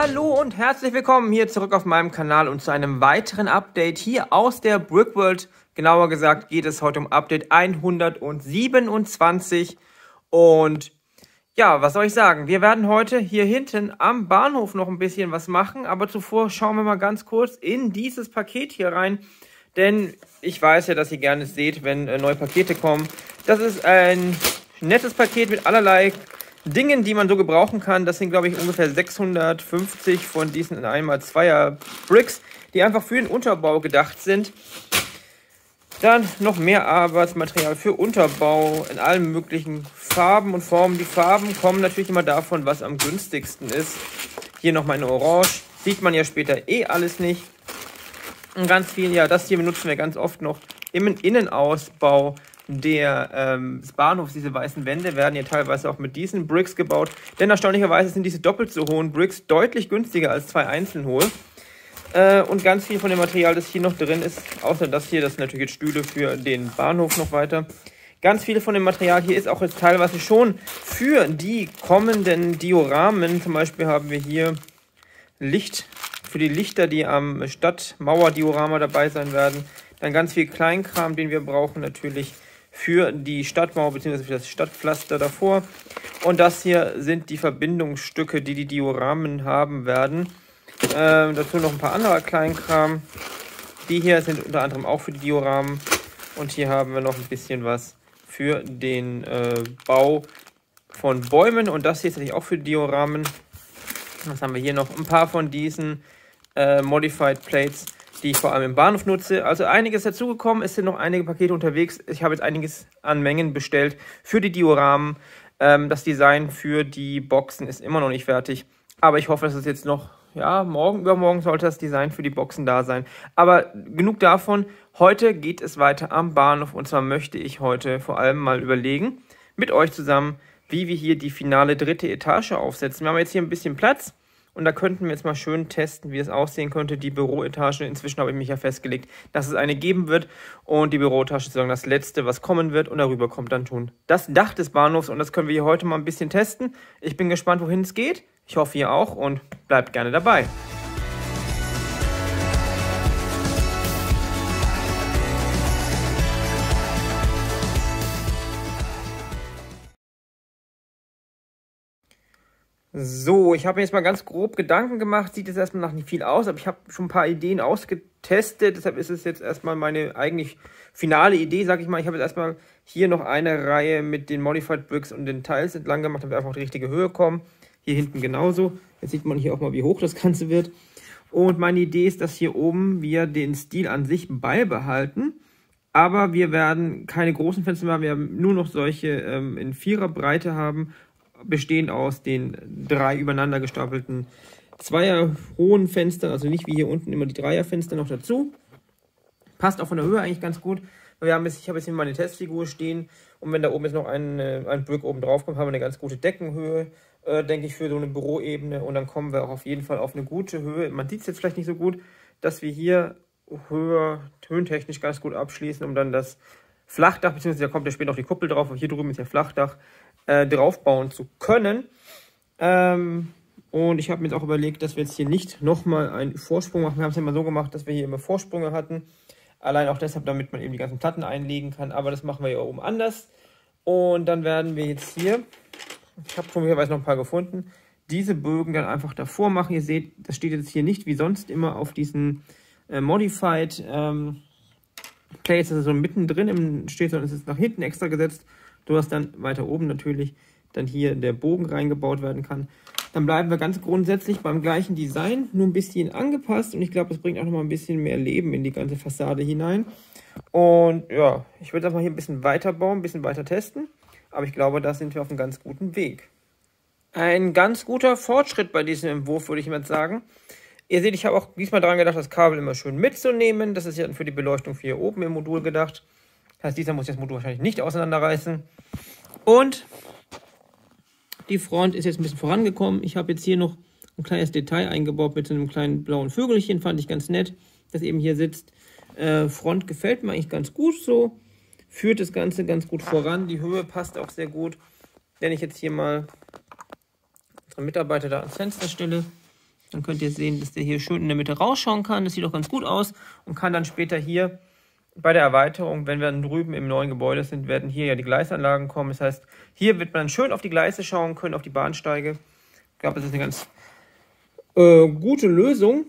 Hallo und herzlich willkommen hier zurück auf meinem Kanal und zu einem weiteren Update hier aus der Brickworld. Genauer gesagt geht es heute um Update 127 und ja, was soll ich sagen? Wir werden heute hier hinten am Bahnhof noch ein bisschen was machen, aber zuvor schauen wir mal ganz kurz in dieses Paket hier rein, denn ich weiß ja, dass ihr gerne seht, wenn neue Pakete kommen. Das ist ein nettes Paket mit allerlei Dingen, die man so gebrauchen kann. Das sind, glaube ich, ungefähr 650 von diesen 1x2er Bricks, die einfach für den Unterbau gedacht sind. Dann noch mehr Arbeitsmaterial für Unterbau in allen möglichen Farben und Formen. Die Farben kommen natürlich immer davon, was am günstigsten ist. Hier nochmal in Orange. Sieht man ja später eh alles nicht. Und ganz viel, ja, das hier benutzen wir ganz oft noch im Innenausbau des Bahnhofs. Diese weißen Wände werden hier teilweise auch mit diesen Bricks gebaut. Denn erstaunlicherweise sind diese doppelt so hohen Bricks deutlich günstiger als zwei einzeln hohe. Und ganz viel von dem Material, das hier noch drin ist, außer das hier, das sind natürlich jetzt Stühle für den Bahnhof noch weiter. Ganz viel von dem Material hier ist auch jetzt teilweise schon für die kommenden Dioramen. Zum Beispiel haben wir hier Licht für die Lichter, die am Stadtmauer-Diorama dabei sein werden. Dann ganz viel Kleinkram, den wir brauchen natürlich für die Stadtmauer bzw. für das Stadtpflaster davor. Und das hier sind die Verbindungsstücke, die die Dioramen haben werden. Dazu noch ein paar anderer Kleinkram. Die hier sind unter anderem auch für die Dioramen. Und hier haben wir noch ein bisschen was für den Bau von Bäumen. Und das hier ist natürlich auch für die Dioramen. Was haben wir hier noch? Ein paar von diesen Modified Plates, die ich vor allem im Bahnhof nutze. Also einiges dazugekommen, es sind noch einige Pakete unterwegs. Ich habe jetzt einiges an Mengen bestellt für die Dioramen. Das Design für die Boxen ist immer noch nicht fertig. Aber ich hoffe, dass es jetzt noch, ja, übermorgen sollte das Design für die Boxen da sein. Aber genug davon. Heute geht es weiter am Bahnhof. Und zwar möchte ich heute vor allem mal überlegen, mit euch zusammen, wie wir hier die finale dritte Etage aufsetzen. Wir haben jetzt hier ein bisschen Platz. Und da könnten wir jetzt mal schön testen, wie es aussehen könnte, die Büroetage. Inzwischen habe ich mich ja festgelegt, dass es eine geben wird. Und die Büroetage ist sozusagen das Letzte, was kommen wird. Und darüber kommt dann schon das Dach des Bahnhofs. Und das können wir hier heute mal ein bisschen testen. Ich bin gespannt, wohin es geht. Ich hoffe, ihr auch. Und bleibt gerne dabei. So, ich habe mir jetzt mal ganz grob Gedanken gemacht. Sieht jetzt erstmal nach nicht viel aus, aber ich habe schon ein paar Ideen ausgetestet. Deshalb ist es jetzt erstmal meine eigentlich finale Idee, sag ich mal. Ich habe jetzt erstmal hier noch eine Reihe mit den Modified Bricks und den Tiles entlang gemacht, damit wir einfach auf die richtige Höhe kommen. Hier hinten genauso. Jetzt sieht man hier auch mal, wie hoch das Ganze wird. Und meine Idee ist, dass hier oben wir den Stil an sich beibehalten. Aber wir werden keine großen Fenster mehr haben. Wir werden nur noch solche in 4er Breite haben, bestehend aus den 3 übereinander gestapelten 2er hohen Fenstern, also nicht wie hier unten immer die 3er Fenster noch dazu. Passt auch von der Höhe eigentlich ganz gut. Ich habe jetzt hier meine Testfigur stehen und wenn da oben jetzt noch ein Brick oben drauf kommt, haben wir eine ganz gute Deckenhöhe, denke ich, für so eine Büroebene und dann kommen wir auch auf jeden Fall auf eine gute Höhe. Man sieht es jetzt vielleicht nicht so gut, dass wir hier höhentechnisch ganz gut abschließen, um dann das Flachdach, beziehungsweise da kommt ja später noch die Kuppel drauf, aber hier drüben ist ja Flachdach, draufbauen zu können. Und ich habe mir jetzt auch überlegt, dass wir jetzt hier nicht nochmal einen Vorsprung machen. Wir haben es ja immer so gemacht, dass wir hier immer Vorsprünge hatten. Allein auch deshalb, damit man eben die ganzen Platten einlegen kann. Aber das machen wir hier oben anders. Und dann werden wir jetzt hier, ich habe komischerweise noch ein paar gefunden, diese Bögen dann einfach davor machen. Ihr seht, das steht jetzt hier nicht wie sonst immer auf diesen Modified Plates, also so mittendrin steht, sondern es ist nach hinten extra gesetzt. Du hast dann weiter oben natürlich dann hier der Bogen reingebaut werden kann. Dann bleiben wir ganz grundsätzlich beim gleichen Design, nur ein bisschen angepasst und ich glaube, das bringt auch noch mal ein bisschen mehr Leben in die ganze Fassade hinein. Und ja, ich würde das mal hier ein bisschen weiter bauen, ein bisschen weiter testen, aber ich glaube, da sind wir auf einem ganz guten Weg. Ein ganz guter Fortschritt bei diesem Entwurf, würde ich jetzt sagen. Ihr seht, ich habe auch diesmal daran gedacht, das Kabel immer schön mitzunehmen. Das ist ja für die Beleuchtung für hier oben im Modul gedacht. Das heißt, dieser muss ich das Modul wahrscheinlich nicht auseinanderreißen. Und die Front ist jetzt ein bisschen vorangekommen. Ich habe jetzt hier noch ein kleines Detail eingebaut mit so einem kleinen blauen Vögelchen. Fand ich ganz nett, das eben hier sitzt. Front gefällt mir eigentlich ganz gut so. Führt das Ganze ganz gut voran. Die Höhe passt auch sehr gut. Wenn ich jetzt hier mal unsere Mitarbeiter da ans Fenster stelle, Dann könnt ihr sehen, dass der hier schön in der Mitte rausschauen kann. Das sieht auch ganz gut aus und kann dann später hier bei der Erweiterung, wenn wir dann drüben im neuen Gebäude sind, werden hier ja die Gleisanlagen kommen. Das heißt, hier wird man schön auf die Gleise schauen können, auf die Bahnsteige. Ich glaube, das ist eine ganz gute Lösung.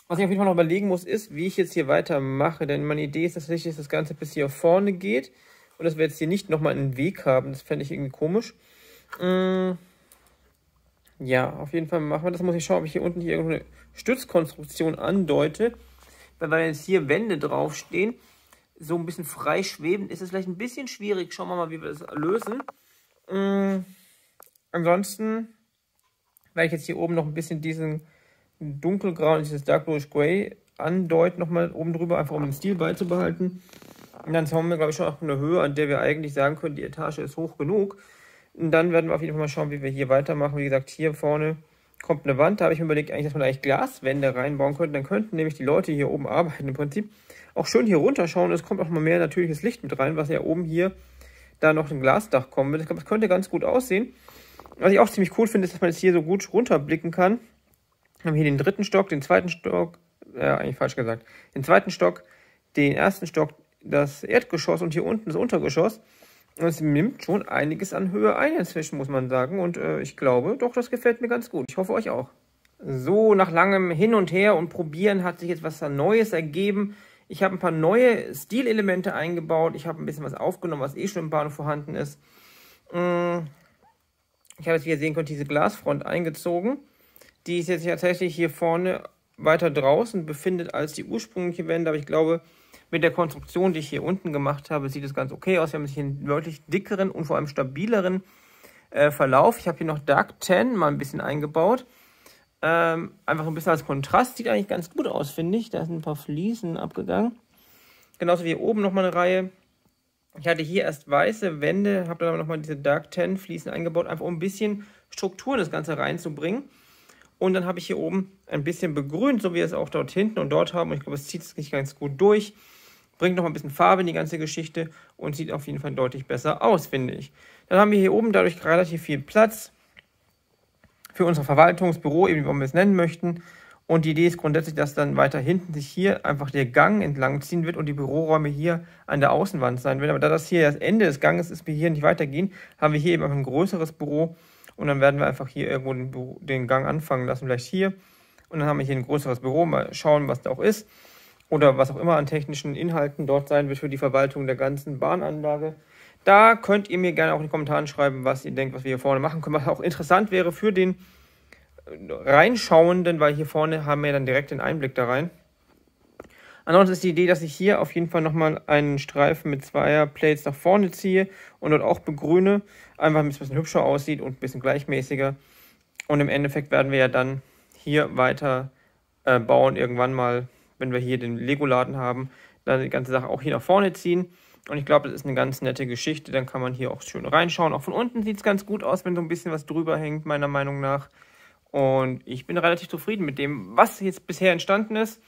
Was ich auf jeden Fall noch überlegen muss, ist, wie ich jetzt hier weitermache. Denn meine Idee ist tatsächlich, dass das Ganze bis hier vorne geht. Und dass wir jetzt hier nicht nochmal einen Weg haben. Das fände ich irgendwie komisch. Ja, auf jeden Fall machen wir das. Muss ich schauen, ob ich hier unten irgendeine Stützkonstruktion andeute. Weil jetzt hier Wände draufstehen, so ein bisschen frei schwebend, ist es vielleicht ein bisschen schwierig. Schauen wir mal, wie wir das lösen. Ansonsten werde ich jetzt hier oben noch ein bisschen diesen dunkelgrauen, dieses Dark Bluish Grey andeuten, nochmal oben drüber, einfach um den Stil beizubehalten. Und dann haben wir, glaube ich, schon auf eine Höhe, an der wir eigentlich sagen können, die Etage ist hoch genug. Und dann werden wir auf jeden Fall mal schauen, wie wir hier weitermachen. Wie gesagt, hier vorne kommt eine Wand. Da habe ich mir überlegt, eigentlich, dass man eigentlich Glaswände reinbauen könnte. Dann könnten nämlich die Leute hier oben arbeiten im Prinzip auch schön hier runterschauen. Es kommt auch mal mehr natürliches Licht mit rein, was ja oben hier da noch ein Glasdach kommen wird. Ich glaube, das könnte ganz gut aussehen. Was ich auch ziemlich cool finde, ist, dass man jetzt hier so gut runterblicken kann. Wir haben hier den dritten Stock, den zweiten Stock, eigentlich falsch gesagt, den zweiten Stock, den ersten Stock, das Erdgeschoss und hier unten das Untergeschoss. Und es nimmt schon einiges an Höhe ein inzwischen, muss man sagen. Und ich glaube, doch, das gefällt mir ganz gut. Ich hoffe, euch auch. So, nach langem Hin und Her und Probieren hat sich jetzt was Neues ergeben. Ich habe ein paar neue Stilelemente eingebaut. Ich habe ein bisschen was aufgenommen, was eh schon im Bahnhof vorhanden ist. Ich habe jetzt, wie ihr sehen könnt, diese Glasfront eingezogen. Die ist jetzt tatsächlich hier vorne weiter draußen befindet als die ursprüngliche Wände. Aber ich glaube, mit der Konstruktion, die ich hier unten gemacht habe, sieht es ganz okay aus. Wir haben hier einen deutlich dickeren und vor allem stabileren Verlauf. Ich habe hier noch Dark Tan mal ein bisschen eingebaut. Einfach so ein bisschen als Kontrast. Sieht eigentlich ganz gut aus, finde ich. Da sind ein paar Fliesen abgegangen. Genauso wie hier oben nochmal eine Reihe. Ich hatte hier erst weiße Wände, habe dann aber nochmal diese Dark Tan Fliesen eingebaut, einfach um ein bisschen Struktur in das Ganze reinzubringen. Und dann habe ich hier oben ein bisschen begrünt, so wie wir es auch dort hinten und dort haben. Und ich glaube, es zieht sich ganz gut durch. Bringt noch ein bisschen Farbe in die ganze Geschichte und sieht auf jeden Fall deutlich besser aus, finde ich. Dann haben wir hier oben dadurch relativ viel Platz für unser Verwaltungsbüro, eben wie wir es nennen möchten. Und die Idee ist grundsätzlich, dass dann weiter hinten sich hier einfach der Gang entlang ziehen wird und die Büroräume hier an der Außenwand sein werden. Aber da das hier das Ende des Ganges ist, wir hier nicht weitergehen, haben wir hier eben ein größeres Büro. Und dann werden wir einfach hier irgendwo den Gang anfangen lassen, vielleicht hier. Und dann haben wir hier ein größeres Büro, mal schauen, was da auch ist. Oder was auch immer an technischen Inhalten dort sein wird für die Verwaltung der ganzen Bahnanlage. Da könnt ihr mir gerne auch in den Kommentaren schreiben, was ihr denkt, was wir hier vorne machen können. Was auch interessant wäre für den Reinschauenden, weil hier vorne haben wir dann direkt den Einblick da rein. Ansonsten ist die Idee, dass ich hier auf jeden Fall nochmal einen Streifen mit Plates nach vorne ziehe und dort auch begrüne. Einfach, damit es ein bisschen hübscher aussieht und ein bisschen gleichmäßiger. Und im Endeffekt werden wir ja dann hier weiter bauen, irgendwann mal, wenn wir hier den Lego-Laden haben, dann die ganze Sache auch hier nach vorne ziehen. Und ich glaube, das ist eine ganz nette Geschichte. Dann kann man hier auch schön reinschauen. Auch von unten sieht es ganz gut aus, wenn so ein bisschen was drüber hängt, meiner Meinung nach. Und ich bin relativ zufrieden mit dem, was jetzt bisher entstanden ist.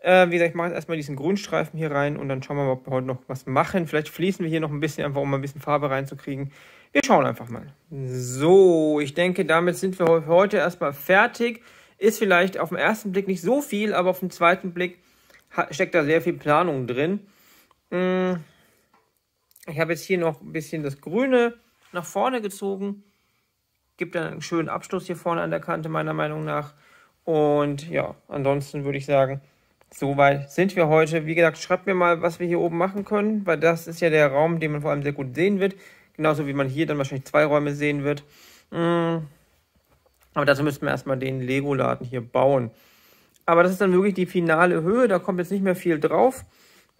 Wie gesagt, ich mache jetzt erstmal diesen Grünstreifen hier rein und dann schauen wir mal, ob wir heute noch was machen. Vielleicht fließen wir hier noch ein bisschen, einfach um mal ein bisschen Farbe reinzukriegen. Wir schauen einfach mal. So, ich denke, damit sind wir für heute erstmal fertig. Ist vielleicht auf den ersten Blick nicht so viel, aber auf den zweiten Blick steckt da sehr viel Planung drin. Ich habe jetzt hier noch ein bisschen das Grüne nach vorne gezogen. Gibt dann einen schönen Abschluss hier vorne an der Kante, meiner Meinung nach. Und ja, ansonsten würde ich sagen, soweit sind wir heute. Wie gesagt, schreibt mir mal, was wir hier oben machen können, weil das ist ja der Raum, den man vor allem sehr gut sehen wird. Genauso wie man hier dann wahrscheinlich 2 Räume sehen wird. Aber dazu müssten wir erstmal den Lego-Laden hier bauen. Aber das ist dann wirklich die finale Höhe, da kommt jetzt nicht mehr viel drauf.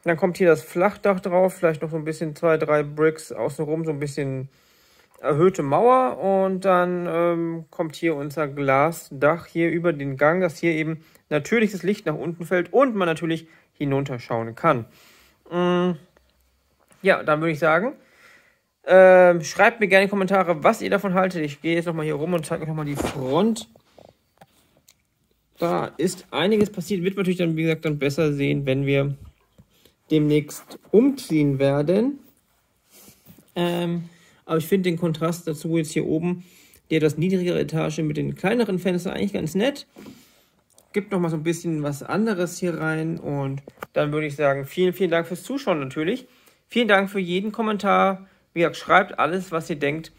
Dann kommt hier das Flachdach drauf, vielleicht noch so ein bisschen 2, 3 Bricks außenrum, so ein bisschen erhöhte Mauer. Und dann kommt hier unser Glasdach hier über den Gang, dass hier eben natürliches Licht nach unten fällt und man natürlich hinunterschauen kann. Ja, dann würde ich sagen, schreibt mir gerne in die Kommentare, was ihr davon haltet. Ich gehe jetzt nochmal hier rum und zeige euch nochmal die Front. Da ist einiges passiert. Wird man natürlich dann, wie gesagt, dann besser sehen, wenn wir demnächst umziehen werden. Aber ich finde den Kontrast dazu jetzt hier oben Die etwas niedrigere Etage mit den kleineren Fenstern eigentlich ganz nett. Gibt noch mal so ein bisschen was anderes hier rein. Und dann würde ich sagen, vielen, vielen Dank fürs Zuschauen natürlich. Vielen Dank für jeden Kommentar. Wie gesagt, schreibt alles, was ihr denkt.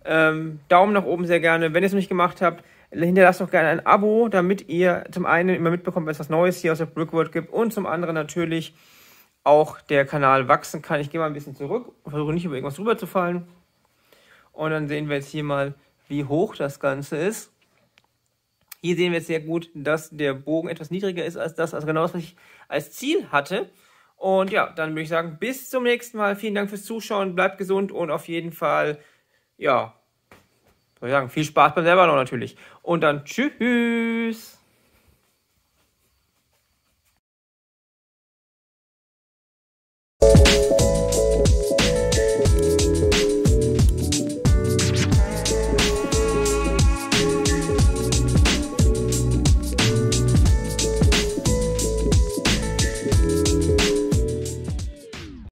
Daumen nach oben sehr gerne. Wenn ihr es noch nicht gemacht habt, hinterlasst doch gerne ein Abo, damit ihr zum einen immer mitbekommt, wenn es was Neues hier aus der Brickworld gibt und zum anderen natürlich auch der Kanal wachsen kann. Ich gehe mal ein bisschen zurück und versuche nicht über irgendwas drüber zu fallen. Und dann sehen wir jetzt hier mal, wie hoch das Ganze ist. Hier sehen wir jetzt sehr gut, dass der Bogen etwas niedriger ist als das, also genau das, was ich als Ziel hatte. Und ja, dann würde ich sagen, bis zum nächsten Mal. Vielen Dank fürs Zuschauen, bleibt gesund und auf jeden Fall, ja, soll ich sagen, viel Spaß beim selber noch natürlich. Und dann tschüss!